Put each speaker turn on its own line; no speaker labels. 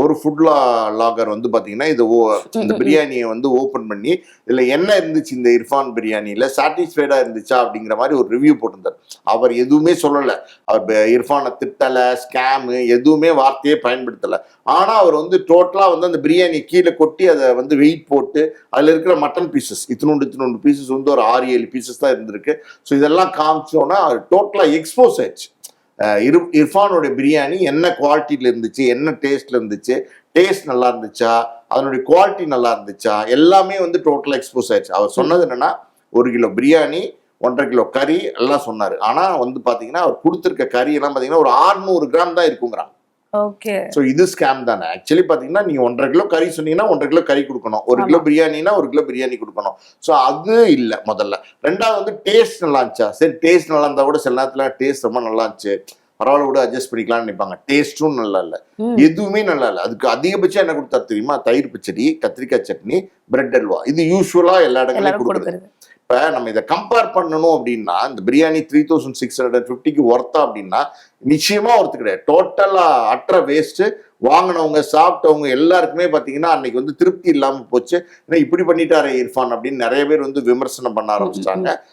ஒரு ஃபுட் லாகர் வந்து பாத்தீங்கன்னா இந்த பிரியாணியை வந்து ஓபன் பண்ணி இதுல என்ன இருந்துச்சு இந்த இர்ஃபான் பிரியாணியில சாட்டிஸ்ஃபைடா இருந்துச்சா அப்படிங்கிற மாதிரி ஒரு ரிவ்யூ போட்டிருந்தார். அவர் எதுவுமே சொல்லல, அவர் இர்ஃபானை திட்டல, ஸ்கேமு எதுவுமே வார்த்தையே பயன்படுத்தல. ஆனா அவர் வந்து டோட்டலா வந்து அந்த பிரியாணி கீழே கொட்டி அதை வந்து வெயிட் போட்டு அதுல இருக்கிற மட்டன் பீசஸ் இத்தினோண்டு பீசஸ் வந்து ஒரு 6-7 பீசஸ் தான் இருந்திருக்கு. ஸோ இதெல்லாம் காமிச்சோன்னா டோட்டலா எக்ஸ்போஸ் ஆயிடுச்சு. இர்ஃபானோட பிரியாணி என்ன குவாலிட்டியில இருந்துச்சு, என்ன டேஸ்ட்ல இருந்துச்சு, டேஸ்ட் நல்லா இருந்துச்சா, அதனுடைய குவாலிட்டி நல்லா இருந்துச்சா, எல்லாமே வந்து டோட்டலா எக்ஸ்போஸ் ஆயிடுச்சு. அவர் சொன்னது என்னன்னா 1 கிலோ பிரியாணி, 1.5 கிலோ கறி எல்லாம் சொன்னாரு. ஆனா வந்து பாத்தீங்கன்னா அவர் கொடுத்திருக்க கறி எல்லாம் பாத்தீங்கன்னா ஒரு 600 கிராம் தான் இருக்குங்கிறாங்க.
ஓகே.
சோ இது ஸ்கேம் தானே. ஆக்சுவலி பாத்தீங்கன்னா நீங்க 1.5 கிலோ கறி சொன்னீங்கன்னா 1.5 கிலோ கறி கொடுக்கணும், 1 கிலோ பிரியாணினா 1 கிலோ பிரியாணி கொடுக்கணும். சோ அது இல்ல முதல்ல. ரெண்டாவது வந்து டேஸ்ட் நல்லா இருந்துச்சா, சரி டேஸ்ட் நல்லா இருந்தா கூட சில நேரத்துல டேஸ்ட் ரொம்ப நல்லா இருந்துச்சு, பரவாயில்ல கூட அட்ஜஸ்ட் பண்ணிக்கலாம்னு நினைப்பாங்க. டேஸ்டும் நல்லா இல்ல, எதுவுமே நல்லா இல்ல. அதுக்கு அதிகபட்சம் என்ன கொடுத்தா தெரியுமா, தயிர் பச்சடி, கத்திரிக்காய் சட்னி, பிரெட் அல்வா. இது யூஸ்வலா எல்லா இடங்களையும் கொடுக்குறது. இப்ப நம்ம இதை கம்பேர் பண்ணணும் அப்படின்னா இந்த பிரியாணி 3650க்கு ஒர்த்தா அப்படின்னா நிச்சயமா ஒர்த்து கிடையாது. டோட்டலா அற்ற வேஸ்ட். வாங்கினவங்க சாப்பிட்டவங்க எல்லாருக்குமே பாத்தீங்கன்னா அன்னைக்கு வந்து திருப்தி இல்லாம போச்சு. இப்படி பண்ணிட்டாரே இர்ஃபான் அப்படின்னு நிறைய பேர் வந்து விமர்சனம் பண்ண ஆரம்பிச்சிட்டாங்க.